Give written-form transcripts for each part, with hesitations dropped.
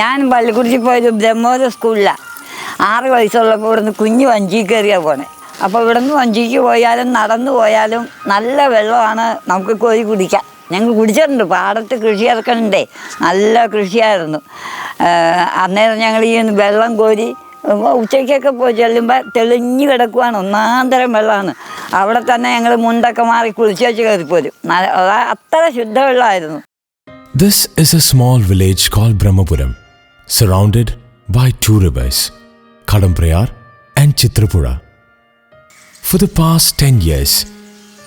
ഞാൻ പള്ളിക്കുറിച്ചി പോയത് ബ്രഹ്മോദ സ്കൂളിലാണ്. 6 വയസ്സുള്ളപ്പോൾ ഇവിടുന്ന് കുഞ്ഞ് വഞ്ചിയിൽ കയറിയാണ് പോണേ. അപ്പോൾ ഇവിടുന്ന് വഞ്ചിക്ക് പോയാലും നടന്നു പോയാലും നല്ല വെള്ളമാണ്, നമുക്ക് കോരി കുടിക്കാം. ഞങ്ങൾ കുടിച്ചിട്ടുണ്ട്. പാടത്ത് കൃഷി ഇറക്കണുണ്ടേ, നല്ല കൃഷിയായിരുന്നു. അന്നേരം ഞങ്ങൾ ഈ വെള്ളം കോരി ഉച്ചയ്ക്കൊക്കെ പോയി ചെല്ലുമ്പോൾ തെളിഞ്ഞ് കിടക്കുവാണ്, ഒന്നാന്തരം വെള്ളമാണ്. അവിടെ തന്നെ ഞങ്ങൾ മുണ്ടൊക്കെ മാറി കുളിച്ചേച്ച് കയറിപ്പോരും. അത്ര ശുദ്ധവെള്ളമായിരുന്നു. This is a small village called Brahmapuram, surrounded by 2 rivers, Kadamprayar and Chitrapura. For the past 10 years,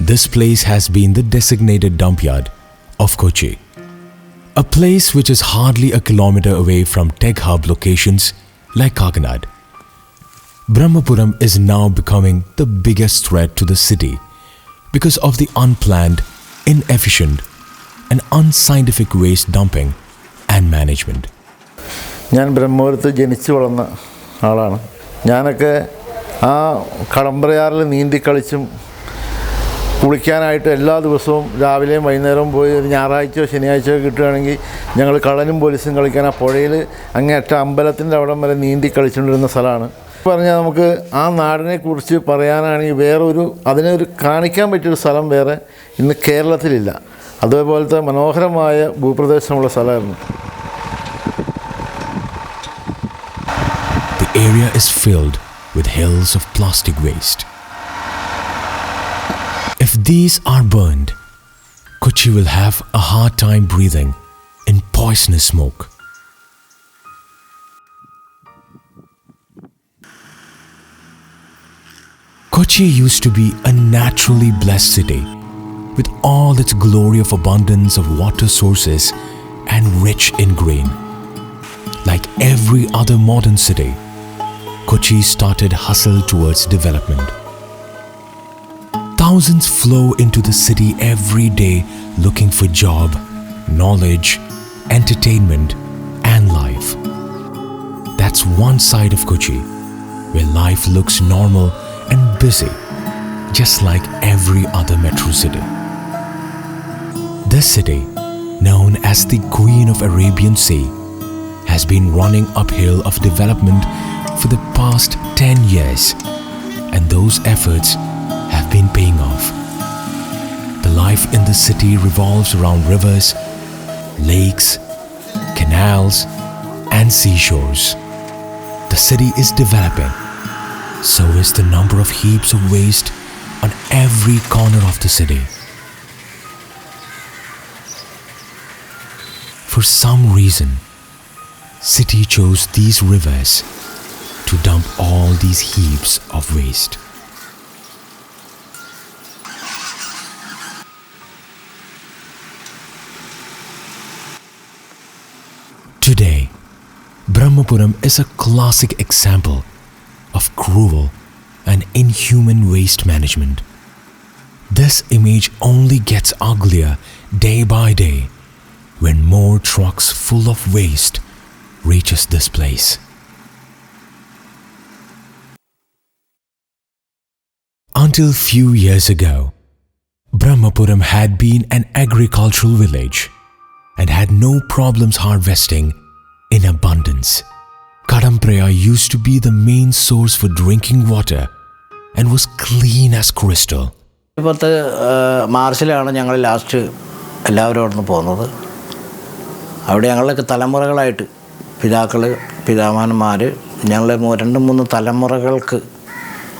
this place has been the designated dump yard of Kochi, a place which is hardly a kilometer away from tech hub locations like Kakinad. Brahmapuram is now becoming the biggest threat to the city because of the unplanned, inefficient and unscientific waste dumping and management. ഞാൻ ബ്രഹ്മപുരത്ത് ജനിച്ചു വളർന്ന ആളാണ്. ഞാനൊക്കെ ആ കടമ്പ്രയാറിൽ നീന്തിക്കളിച്ചും കുളിക്കാനായിട്ട് എല്ലാ ദിവസവും രാവിലെയും വൈകുന്നേരവും പോയി ഒരു ഞായറാഴ്ചയോ ശനിയാഴ്ചയോ കിട്ടുകയാണെങ്കിൽ ഞങ്ങൾ കള്ളനും പോലീസും കളിക്കാൻ ആ പുഴയിൽ അങ്ങേറ്റ അമ്പലത്തിൻ്റെ അവിടം വരെ നീന്തി കളിച്ചുകൊണ്ടിരുന്ന സ്ഥലമാണ്. പറഞ്ഞാൽ നമുക്ക് ആ നാടിനെക്കുറിച്ച് പറയാനാണെങ്കിൽ അതിനൊരു കാണിക്കാൻ പറ്റിയൊരു സ്ഥലം വേറെ ഇന്ന് കേരളത്തിലില്ല. അതേപോലത്തെ മനോഹരമായ ഭൂപ്രദേശമുള്ള സ്ഥലമായിരുന്നു. The area is filled with hills of plastic waste. If these are burned, Kochi will have a hard time breathing in poisonous smoke. Kochi used to be a naturally blessed city with all its glory of abundance of water sources and rich in grain. Like every other modern city, Kochi started hustle towards development. Thousands flow into the city every day looking for job, knowledge, entertainment and life. That's one side of Kochi where life looks normal and busy, just like every other metro city. This city, known as the Queen of Arabian Sea, has been running uphill of development for the past 10 years, and those efforts have been paying off. The life in the city revolves around rivers, lakes, canals, and seashores. The city is developing. So is the number of heaps of waste on every corner of the city. For some reason, city chose these rivers to dump all these heaps of waste. Today, Brahmapuram is a classic example of cruel and inhuman waste management. This image only gets uglier day by day when more trucks full of waste reaches this place. Until few years ago, Brahmapuram had been an agricultural village and had no problems harvesting in abundance. Kadamprayar used to be the main source for drinking water and was clean as crystal. മാർച്ചിലാണ് ഞങ്ങൾ last എല്ലാവരും അവിടെ നിന്ന് പോകുന്നത്. അവിടെ ഞങ്ങളൊക്കെ തലമുറകളായിട്ട് പിതാമഹന്മാർ ഞങ്ങൾ 2-3 തലമുറകൾക്ക്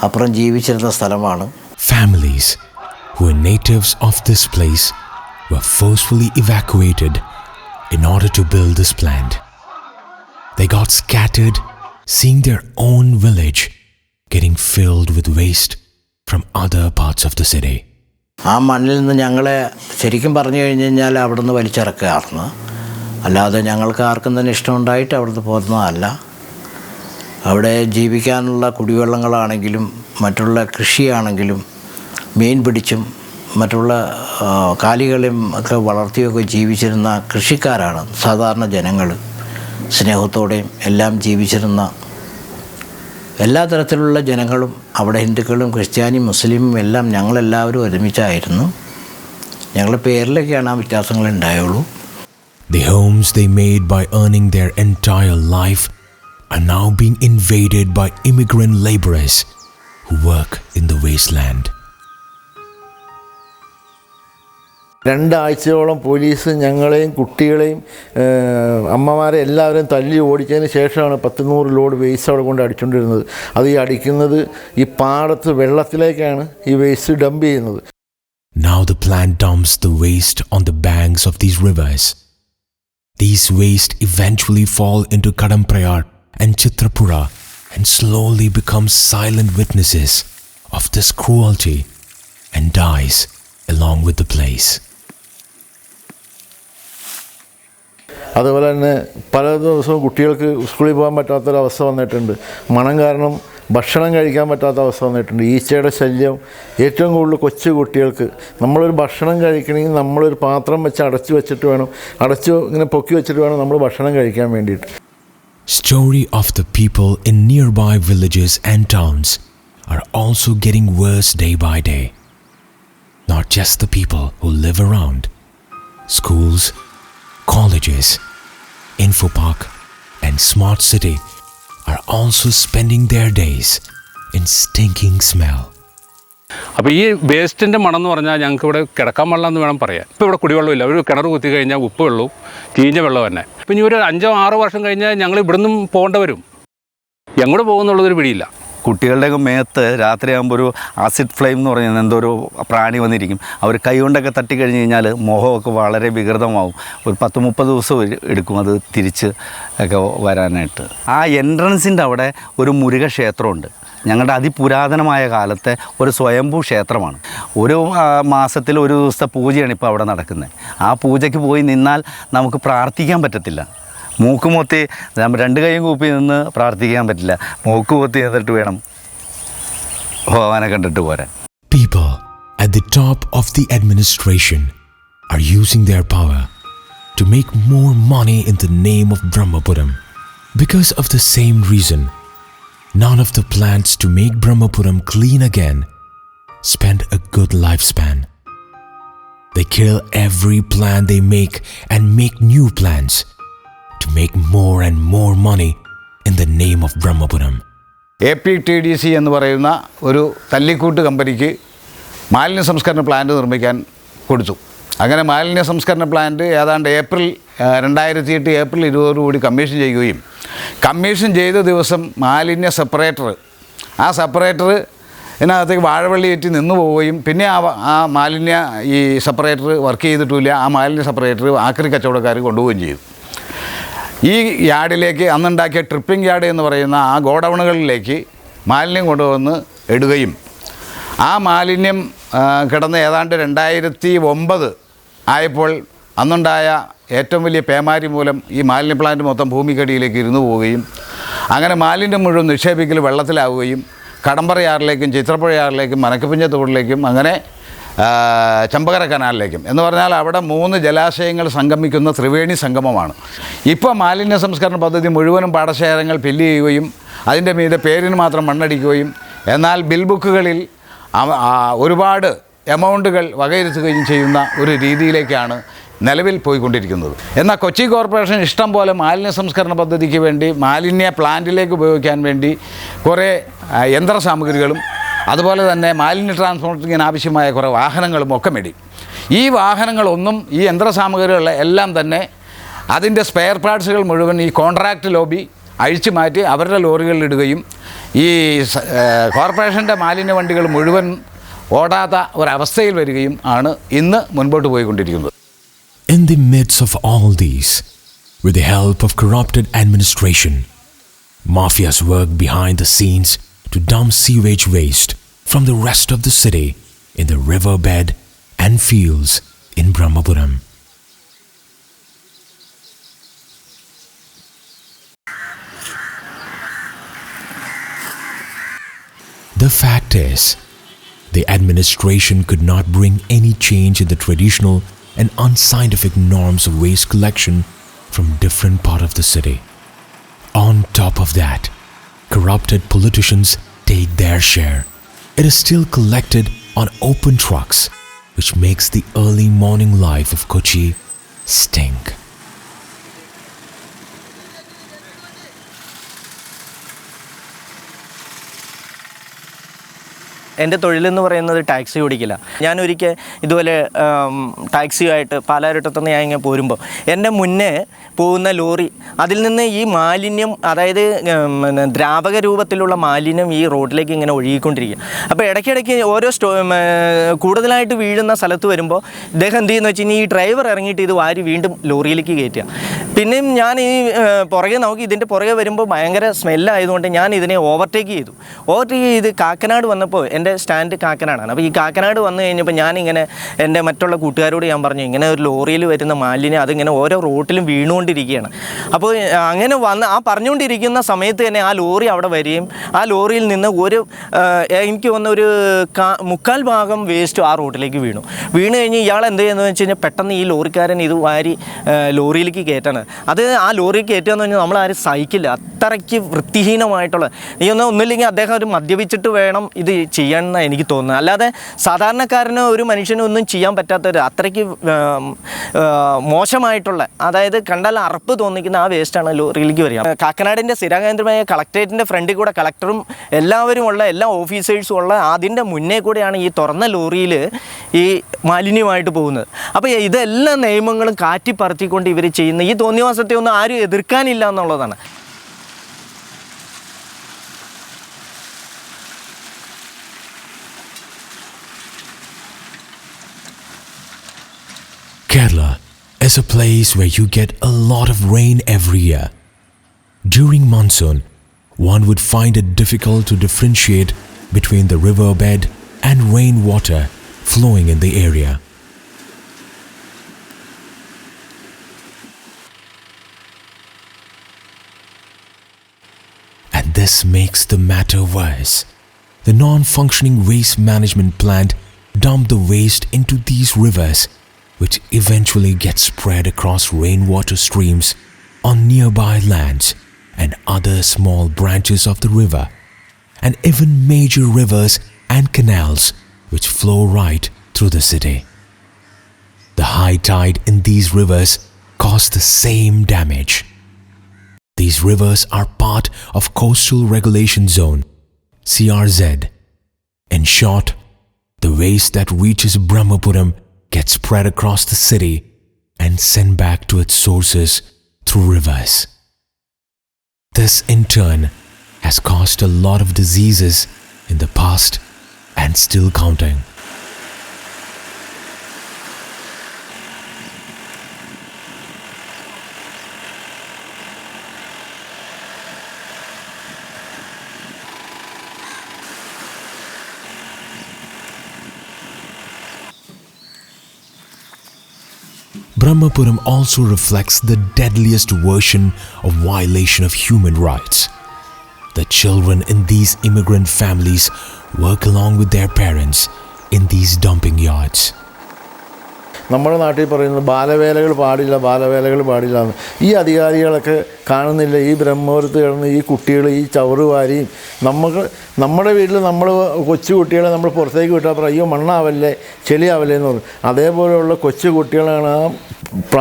അപ്പുറം ജീവിച്ചിരുന്ന സ്ഥലമാണ്. Families who were natives of this place were forcefully evacuated in order to build this plant. They got scattered, seeing their own village getting filled with waste from other parts of the city. ആ മണ്ണിൽ നിന്ന് ഞങ്ങളെ ശരിക്കും പറഞ്ഞു കഴിഞ്ഞാൽ അവിടെ നിന്ന് വലിച്ചിറക്കുകയായിരുന്നു. അല്ലാതെ ഞങ്ങൾക്ക് ആർക്കും തന്നെ ഇഷ്ടമുണ്ടായിട്ട് അവിടുന്ന് പോകുന്നതല്ല. അവിടെ ജീവിക്കാനുള്ള കുടിവെള്ളങ്ങളാണെങ്കിലും മറ്റുള്ള കൃഷിയാണെങ്കിലും മീൻ പിടിച്ചും മറ്റുള്ള കാലികളെയും ഒക്കെ വളർത്തിയൊക്കെ ജീവിച്ചിരുന്ന കൃഷിക്കാരാണ് സാധാരണ ജനങ്ങൾ. സ്നേഹത്തോടെയും എല്ലാം ജീവിച്ചിരുന്ന എല്ലാ തരത്തിലുള്ള ജനങ്ങളും അവിടെ ഹിന്ദുക്കളും ക്രിസ്ത്യാനിയും മുസ്ലിമും എല്ലാം ഞങ്ങളെല്ലാവരും ഒരുമിച്ചായിരുന്നു. ഞങ്ങളുടെ പേരിലൊക്കെയാണ് ആ വ്യത്യാസങ്ങൾ ഉണ്ടായുള്ളൂ. The homes they made by earning their entire life are now being invaded by immigrant laborers who work in the wasteland. 2 ആഴ്ചയോളം police ഞങ്ങളെയും കുട്ടികളെയും അമ്മമാരെ എല്ലാവരെയും തല്ലി ഓടിച്ചതിന് ശേഷമാണ് 100 ലോഡ് വേസ്റ്റ് അവിടെ കൊണ്ട് അടിച്ചുകൊണ്ടിരുന്നത്. അത് ഈ അടിക്കുന്നത് ഈ പാടത്ത് വെള്ളത്തിലേക്കാണ് ഈ വേസ്റ്റ് ഡംപ് ചെയ്യുന്നത്. Now the plant dumps the waste on the banks of these rivers. These waste eventually fall into Kadamprayar and Chitrapura and slowly become silent witnesses of this cruelty and dies along with the place. അതുപോലെ തന്നെ പല ദിവസവും കുട്ടികൾക്ക് സ്കൂളിൽ പോകാൻ പറ്റാത്തൊരവസ്ഥ വന്നിട്ടുണ്ട്. മണം കാരണം ഭക്ഷണം കഴിക്കാൻ പറ്റാത്ത അവസ്ഥ വന്നിട്ടുണ്ട്. ഈച്ചയുടെ ശല്യം ഏറ്റവും കൂടുതൽ കൊച്ചു കുട്ടികൾക്ക്. നമ്മളൊരു ഭക്ഷണം കഴിക്കണമെങ്കിൽ നമ്മളൊരു പാത്രം വെച്ച് അടച്ചു വെച്ചിട്ട് വേണം, ഇങ്ങനെ പൊക്കി വെച്ചിട്ട് വേണം നമ്മൾ ഭക്ഷണം കഴിക്കാൻ വേണ്ടിയിട്ട്. Story of the people in nearby villages and towns are also getting worse day by day. Not just the people who live around. Schools, colleges, info park and smart city are also spending their days in stinking smell. അപ്പോൾ ഈ വേസ്റ്റിൻ്റെ മണം എന്ന് പറഞ്ഞാൽ ഞങ്ങൾക്ക് ഇവിടെ കിടക്കാൻ വെള്ളം എന്ന് വേണം പറയാൻ. ഇപ്പോൾ ഇവിടെ കുടിവെള്ളമില്ല. ഒരു കിണർ കുത്തി കഴിഞ്ഞാൽ ഉപ്പ് വെള്ളവും ചീഞ്ഞ വെള്ളം തന്നെ. ഇപ്പം ഇനി ഒരു 5-6 വർഷം കഴിഞ്ഞാൽ ഞങ്ങൾ ഇവിടുന്ന് പോകേണ്ട വരും. എങ്ങോട്ട് പോകുന്നുള്ളതൊരു പിടിയില്ല. കുട്ടികളുടെയൊക്കെ മേത്ത് രാത്രിയാകുമ്പോൾ ഒരു ആസിഡ് ഫ്ലെയിം എന്ന് പറയുന്നത് എന്തോ ഒരു പ്രാണി വന്നിരിക്കും. അവർ കൈ കൊണ്ടൊക്കെ തട്ടിക്കഴിഞ്ഞ് കഴിഞ്ഞാൽ മുഖമൊക്കെ വളരെ വികൃതമാവും. ഒരു 10-30 ദിവസം എടുക്കും അത് തിരിച്ച് ഒക്കെ വരാനായിട്ട്. ആ എൻട്രൻസിൻ്റെ അവിടെ ഒരു മുരുക ക്ഷേത്രമുണ്ട്. ഞങ്ങളുടെ അതിപുരാതനമായ കാലത്തെ ഒരു സ്വയംഭൂ ക്ഷേത്രമാണ്. ഒരു മാസത്തിൽ ഒരു ദിവസത്തെ പൂജയാണ് ഇപ്പോൾ അവിടെ നടക്കുന്നത്. ആ പൂജയ്ക്ക് പോയി നിന്നാൽ നമുക്ക് പ്രാർത്ഥിക്കാൻ പറ്റത്തില്ല. മൂക്കുമൊത്തി 2 കൈയും കൂപ്പി നിന്ന് പ്രാർത്ഥിക്കാൻ പറ്റില്ല. മൂക്കുമൊത്തി എന്നിട്ട് വേണം ഭഗവാനെ കണ്ടിട്ട് പോരാൻ. People at the top of the administration are using their power to make more money in the name of Brahmapuram. Because of the same reason, none of the plans to make Brahmapuram clean again spend a good lifespan. They kill every plan they make and make new plans to make more and more money in the name of Brahmapuram. APTDC എന്ന് പറയുന്ന ഒരു തല്ലിക്കൂട്ട് കമ്പനിക്ക് മാലിന്യ സംസ്കരണ plant നിർമ്മിക്കാൻ കൊടുത്തു. അങ്ങനെ മാലിന്യ സംസ്കരണ പ്ലാന്റ് ഏതാണ്ട് ഏപ്രിൽ 2008 ഏപ്രിൽ 20 കമ്മീഷൻ ചെയ്യുകയും കമ്മീഷൻ ചെയ്ത ദിവസം മാലിന്യ സെപ്പറേറ്റർ ഇതിനകത്തേക്ക് വാഴവള്ളി ഏറ്റി നിന്ന് പോവുകയും പിന്നെ ആ മാലിന്യ ഈ സെപ്പറേറ്റർ വർക്ക് ചെയ്തിട്ടില്ല. ആ മാലിന്യ സെപ്പറേറ്റർ ആക്രി കച്ചവടക്കാർ കൊണ്ടുപോവുകയും ചെയ്തു. ഈ യാർഡിലേക്ക് അന്നുണ്ടാക്കിയ ട്രിപ്പിംഗ് യാർഡ് എന്ന് പറയുന്ന ആ ഗോഡൗണുകളിലേക്ക് മാലിന്യം കൊണ്ടുവന്ന് ഇടുകയും ആ മാലിന്യം കിടന്ന് ഏതാണ്ട് 2009 ആയപ്പോൾ അന്നുണ്ടായ ഏറ്റവും വലിയ പേമാരി മൂലം ഈ മാലിന്യ പ്ലാന്റ് മൊത്തം ഭൂമിക്കടിയിലേക്ക് ഇരുന്നു പോവുകയും അങ്ങനെ മാലിന്യം മുഴുവൻ നിക്ഷേപിക്കൽ വെള്ളത്തിലാവുകയും കടമ്പറയാറിലേക്കും ചിത്രപ്പുഴയാറിലേക്കും മനക്കപ്പിഞ്ഞത്തോടിലേക്കും അങ്ങനെ ചമ്പകര കനാലിലേക്കും എന്ന് പറഞ്ഞാൽ അവിടെ 3 ജലാശയങ്ങൾ സംഗമിക്കുന്ന ത്രിവേണി സംഗമമാണ്. ഇപ്പോൾ മാലിന്യ സംസ്കരണ പദ്ധതി മുഴുവനും പാടശേഖരങ്ങൾ ഫില്ല് ചെയ്യുകയും അതിൻ്റെ മീതെ പേരിന് മാത്രം മണ്ണടിക്കുകയും എന്നാൽ ബിൽ ബുക്കുകളിൽ ഒരുപാട് എമൗണ്ടുകൾ വകയിരുത്തുകയും ചെയ്യുന്ന ഒരു രീതിയിലേക്കാണ് നിലവിൽ പോയിക്കൊണ്ടിരിക്കുന്നത്. എന്നാൽ കൊച്ചി കോർപ്പറേഷൻ ഇഷ്ടം പോലെ മാലിന്യ സംസ്കരണ പദ്ധതിക്ക് വേണ്ടി മാലിന്യ പ്ലാന്റിലേക്ക് ഉപയോഗിക്കാൻ വേണ്ടി കുറേ യന്ത്ര സാമഗ്രികളും അതുപോലെ തന്നെ മാലിന്യ ട്രാൻസ്പോർട്ടിങ്ങിന് ആവശ്യമായ കുറേ വാഹനങ്ങളും ഒക്കെ മേടി. ഈ വാഹനങ്ങളൊന്നും ഈ യന്ത്ര സാമഗ്രികൾ എല്ലാം തന്നെ അതിൻ്റെ സ്പെയർ പാർട്സുകൾ മുഴുവൻ ഈ കോൺട്രാക്റ്റ് ലോബി അഴിച്ചു മാറ്റി അവരുടെ ലോറികളിൽ ഇടുകയും ഈ കോർപ്പറേഷൻ്റെ മാലിന്യ വണ്ടികൾ മുഴുവൻ ഓടാത്ത ഒരവസ്ഥയിൽ വരികയും ആണ് ഇന്ന് മുൻപോട്ട് പോയിക്കൊണ്ടിരിക്കുന്നത്. In the midst of all these, with the help of corrupted administration, mafias work behind the scenes to dump sewage waste from the rest of the city in the riverbed and fields in Brahmapuram. The fact is, the administration could not bring any change in the traditional and unscientific norms of waste collection from different parts of the city. On top of that, corrupted politicians take their share. It is still collected on open trucks, which makes the early morning life of Kochi stink. എൻ്റെ തൊഴിലെന്ന് പറയുന്നത് taxi ഓടിക്കില്ല. ഞാനൊരിക്കൽ ഇതുപോലെ ടാക്സിയുമായിട്ട് പാലാരിവട്ടത്തുനിന്ന് ഞാൻ ഇങ്ങനെ പോരുമ്പോൾ എൻ്റെ മുന്നേ പോകുന്ന lorry, അതിൽ നിന്ന് ഈ മാലിന്യം, അതായത് ദ്രാവക രൂപത്തിലുള്ള മാലിന്യം ഈ റോഡിലേക്ക് ഇങ്ങനെ ഒഴുകിക്കൊണ്ടിരിക്കുക. അപ്പോൾ ഇടയ്ക്കിടയ്ക്ക് ഓരോ കൂടുതലായിട്ട് വീഴുന്ന സ്ഥലത്ത് വരുമ്പോൾ ഇദ്ദേഹം എന്ത് ചെയ്യുന്നു വെച്ച് കഴിഞ്ഞാൽ ഈ ഡ്രൈവർ ഇറങ്ങിയിട്ട് ഇത് വാരി വീണ്ടും ലോറിയിലേക്ക് കയറ്റുക. പിന്നെയും ഞാൻ ഈ പുറകെ നോക്കി, ഇതിൻ്റെ പുറകെ വരുമ്പോൾ ഭയങ്കര സ്മെല്ലായതുകൊണ്ട് ഞാൻ ഇതിനെ ഓവർടേക്ക് ചെയ്ത് കാക്കനാട് വന്നപ്പോൾ എൻ്റെ സ്റ്റാൻഡ് കാക്കനാടാണ്. അപ്പോൾ ഈ കാക്കനാട് വന്നു കഴിഞ്ഞപ്പോൾ ഞാനിങ്ങനെ എൻ്റെ മറ്റുള്ള കൂട്ടുകാരോട് ഞാൻ പറഞ്ഞു, ഇങ്ങനെ ഒരു ലോറിയിൽ വരുന്ന മാലിന്യം അതിങ്ങനെ ഓരോ റോട്ടിലും വീണുകൊണ്ടിരിക്കുകയാണ്. അപ്പോൾ അങ്ങനെ പറഞ്ഞുകൊണ്ടിരിക്കുന്ന സമയത്ത് തന്നെ ആ ലോറി അവിടെ വരികയും ആ ലോറിയിൽ നിന്ന് എനിക്ക് തോന്നുന്ന ഒരു 3/4 ഭാഗം വേസ്റ്റ് ആ റോഡിലേക്ക് വീണു കഴിഞ്ഞ് ഇയാൾ എന്ത് ചെയ്യുന്നത് വെച്ച് കഴിഞ്ഞാൽ പെട്ടെന്ന് ഈ ലോറിക്കാരൻ ഇത് വാരി ലോറിയിലേക്ക് കയറ്റാണ്. അത് ആ ലോറി കയറ്റുകയെന്ന് പറഞ്ഞാൽ നമ്മളാരും സഹിക്കില്ല, അത്രയ്ക്ക് വൃത്തിഹീനമായിട്ടുള്ള. ഒന്നുമില്ലെങ്കിൽ അദ്ദേഹം ഒരു മദ്യപിച്ചിട്ട് വേണം ഇത് ചെയ്യാനെന്നാണ് എനിക്ക് തോന്നുന്നത്. അല്ലാതെ സാധാരണക്കാരന് ഒരു മനുഷ്യനും ഒന്നും ചെയ്യാൻ പറ്റാത്തൊരു അത്രയ്ക്ക് മോശമായിട്ടുള്ള, അതായത് കണ്ടാൽ അറപ്പ് തോന്നിക്കുന്ന ആ വേസ്റ്റാണ് ലോറിയിലേക്ക് വരിക. കാക്കനാടിൻ്റെ സ്ഥിരകേന്ദ്രമായ കളക്ടറേറ്റിൻ്റെ ഫ്രണ്ടിൽ കൂടെ കളക്ടറും എല്ലാവരും ഉള്ള എല്ലാ ഓഫീസേഴ്സും ഉള്ള അതിൻ്റെ മുന്നേ കൂടെയാണ് ഈ തുറന്ന ലോറിയിൽ ഈ മാലിന്യമായിട്ട് പോകുന്നത്. അപ്പോൾ ഇതെല്ലാ നിയമങ്ങളും കാറ്റിപ്പറത്തിക്കൊണ്ട് ഇവർ ചെയ്യുന്ന ഈ തോന്നിവാസത്തെ ഒന്നും ആരും എതിർക്കാനില്ല എന്നുള്ളതാണ്. Kerala is a place where you get a lot of rain every year. During monsoon, one would find it difficult to differentiate between the riverbed and rainwater flowing in the area. And this makes the matter worse. The non-functioning waste management plant dumped the waste into these rivers, which eventually gets spread across rainwater streams on nearby lands and other small branches of the river, and even major rivers and canals which flow right through the city. The high tide in these rivers caused the same damage. These rivers are part of Coastal Regulation Zone, CRZ. In short, the waste that reaches Brahmapuram gets spread across the city and sent back to its sources through rivers. This in turn has caused a lot of diseases in the past and still counting. Brahmapuram also reflects the deadliest version of violation of human rights. The children in these immigrant families work along with their parents in these dumping yards. നമ്മുടെ നാട്ടിൽ പറയുന്നത് ബാലവേലകൾ പാടില്ല എന്ന്. ഈ അധികാരികളൊക്കെ കാണുന്നില്ല ഈ ബ്രഹ്മപുരത്ത് കിടന്ന് ഈ കുട്ടികൾ ഈ ചവറ് വാരിയും നമ്മുടെ വീട്ടിൽ നമ്മൾ കൊച്ചു കുട്ടികളെ നമ്മൾ പുറത്തേക്ക് വിട്ടാൽ പറയും അയ്യോ മണ്ണാവല്ലേ ചെളിയാവല്ലേ എന്ന് പറയും. അതേപോലെയുള്ള കൊച്ചു കുട്ടികളാണ്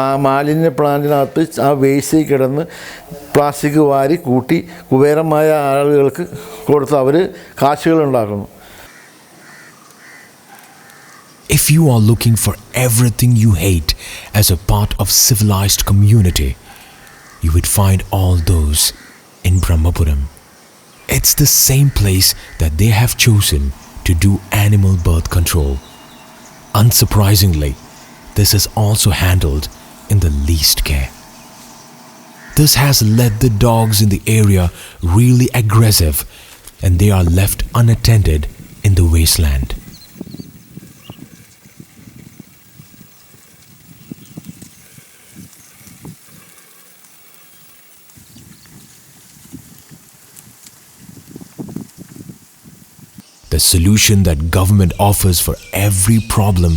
ആ മാലിന്യ പ്ലാന്റിനകത്ത് ആ വേസ്റ്റിൽ കിടന്ന് പ്ലാസ്റ്റിക് വാരി കൂട്ടി കുബേരമായ ആളുകൾക്ക് കൊടുത്ത് അവർ കാശുകളുണ്ടാക്കുന്നു. If you are looking for everything you hate as a part of civilized community, you would find all those in Brahmapuram. It's the same place that they have chosen to do animal birth control. Unsurprisingly, this is also handled in the least care. This has led the dogs in the area really aggressive, and they are left unattended in the wasteland. The solution that government offers for every problem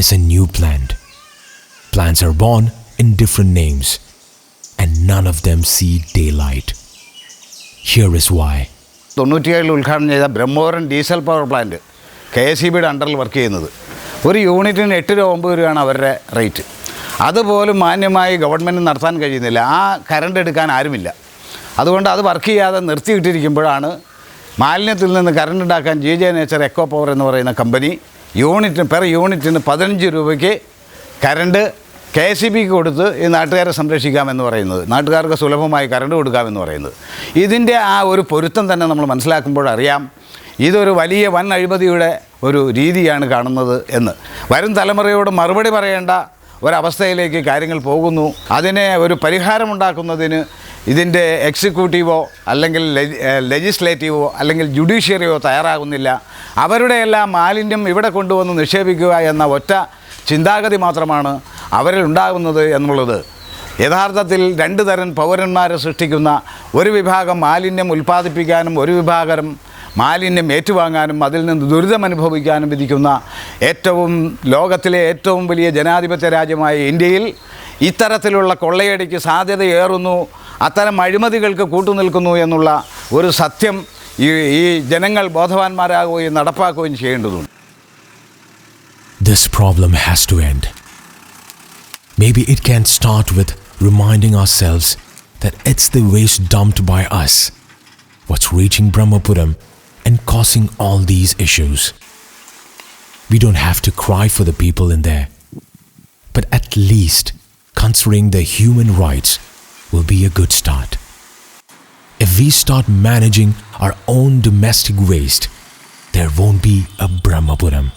is a new plant. Plants are born in different names, and none of them see daylight. Here is why. 97 ഉദ്ഘാടനം ചെയ്ത Brahmapuram diesel power plant KSEBയുടെ അണ്ടറിൽ work ചെയ്യുന്നത്. ഒരു യൂണിറ്റിന് 8 രൂപ 9 രൂപയാണ് അവരുടെ റേറ്റ്. അതുപോലും മാന്യമായി ഗവൺമെൻറ് നടത്താൻ കഴിയുന്നില്ല. ആ കറണ്ട് എടുക്കാൻ ആരുമില്ല. അതുകൊണ്ട് അത് വർക്ക് ചെയ്യാതെ നിർത്തിയിട്ടിരിക്കുമ്പോഴാണ് മാലിന്യത്തിൽ നിന്ന് കറണ്ട് ഉണ്ടാക്കാൻ ജെ നേച്ചർ എക്കോ പവർ എന്ന് പറയുന്ന കമ്പനി പെർ യൂണിറ്റിന് 15 രൂപയ്ക്ക് കറണ്ട് KSEBക്ക് കൊടുത്ത് ഈ നാട്ടുകാരെ സംരക്ഷിക്കാമെന്ന് പറയുന്നത്, നാട്ടുകാർക്ക് സുലഭമായി കറണ്ട് കൊടുക്കാമെന്ന് പറയുന്നത്. ഇതിൻ്റെ ആ ഒരു പൊരുത്തം തന്നെ നമ്മൾ മനസ്സിലാക്കുമ്പോഴറിയാം ഇതൊരു വലിയ വൻ അഴിമതിയുടെ ഒരു രീതിയാണ് കാണുന്നത് എന്ന്. വരും തലമുറയോട് മറുപടി പറയേണ്ട ഒരവസ്ഥയിലേക്ക് കാര്യങ്ങൾ പോകുന്നു. അതിനെ ഒരു പരിഹാരമുണ്ടാക്കുന്നതിന് ഇതിൻ്റെ എക്സിക്യൂട്ടീവോ അല്ലെങ്കിൽ ലെജിസ്ലേറ്റീവോ അല്ലെങ്കിൽ ജുഡീഷ്യറിയോ തയ്യാറാകുന്നില്ല. അവരുടെയെല്ലാം മാലിന്യം ഇവിടെ കൊണ്ടുവന്ന് നിക്ഷേപിക്കുക എന്ന ഒറ്റ ചിന്താഗതി മാത്രമാണ് അവരിൽ ഉണ്ടാകുന്നത് എന്നുള്ളത് യഥാർത്ഥത്തിൽ 2 തരം പൗരന്മാരെ സൃഷ്ടിക്കുന്ന, ഒരു വിഭാഗം മാലിന്യം ഉൽപ്പാദിപ്പിക്കാനും ഒരു വിഭാഗം മാലിന്യം ഏറ്റുവാങ്ങാനും അതിൽ നിന്ന് ദുരിതം അനുഭവിക്കാനും വിധിക്കുന്ന ലോകത്തിലെ ഏറ്റവും വലിയ ജനാധിപത്യ രാജ്യമായ ഇന്ത്യയിൽ ഇത്തരത്തിലുള്ള കൊള്ളയടിക്ക് സാധ്യതയേറുന്നു, അത്തരം അഴിമതികൾക്ക് കൂട്ടുനിൽക്കുന്നു എന്നുള്ള ഒരു സത്യം ഈ ജനങ്ങൾ ബോധവാന്മാരാകുകയും നടപ്പാക്കുകയും ചെയ്യേണ്ടതുണ്ട്. This problem has to end. Maybe it can start with reminding ourselves that it's the waste dumped by us what's reaching Brahmapuram and causing all these issues. We don't have to cry for the people in there, but at least considering their human rights will be a good start. If we start managing our own domestic waste, there won't be a Brahmapuram.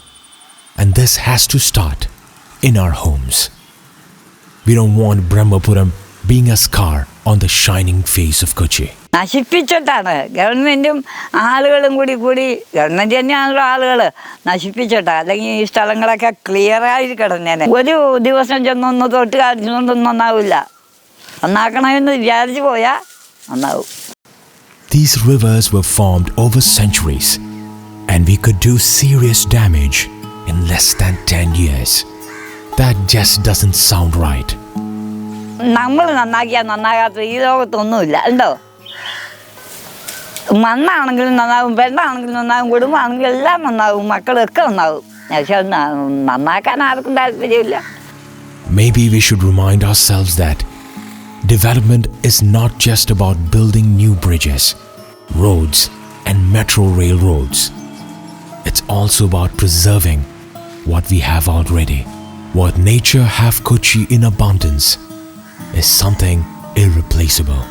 And this has to start in our homes. We don't want Brahmapuram being a scar on the shining face of Kochi. നശിപ്പിച്ചിട്ടാണ് ഗവൺമെൻറ്റും ആളുകളും കൂടി government തന്നെയാണല്ലോ ആളുകൾ നശിപ്പിച്ചിട്ടാണ്. അല്ലെങ്കിൽ ഈ സ്ഥലങ്ങളൊക്കെ ക്ലിയറായി കിടന്നേനെ. ഒരു ദിവസം ചെന്നൊന്ന് തൊട്ട് കാണിച്ചൊന്നും നന്നാവില്ല. നന്നാക്കണമെന്ന് വിചാരിച്ചു പോയാൽ നന്നാവും. These rivers were formed over centuries, and we could do serious damage in less than 10 years. That just doesn't sound right. നമ്മൾ നന്നാക്കിയാൽ നന്നാകാത്ത ഈ ലോകത്തൊന്നുമില്ല. ഉണ്ടോ? മണ്ണാണെങ്കിലും നന്നാവും, പെണ്ണാണെങ്കിലും നന്നാവും, കുടുംബമാണെങ്കിലും എല്ലാം നന്നാവും, മക്കളൊക്കെ നന്നാവും. പക്ഷെ നന്നാക്കാൻ ആർക്കും താല്പര്യമില്ല. Maybe we should remind ourselves that development is not just about building new bridges, roads, and metro railroads. It's also about preserving what we have already. What nature have Kochi in abundance is something irreplaceable.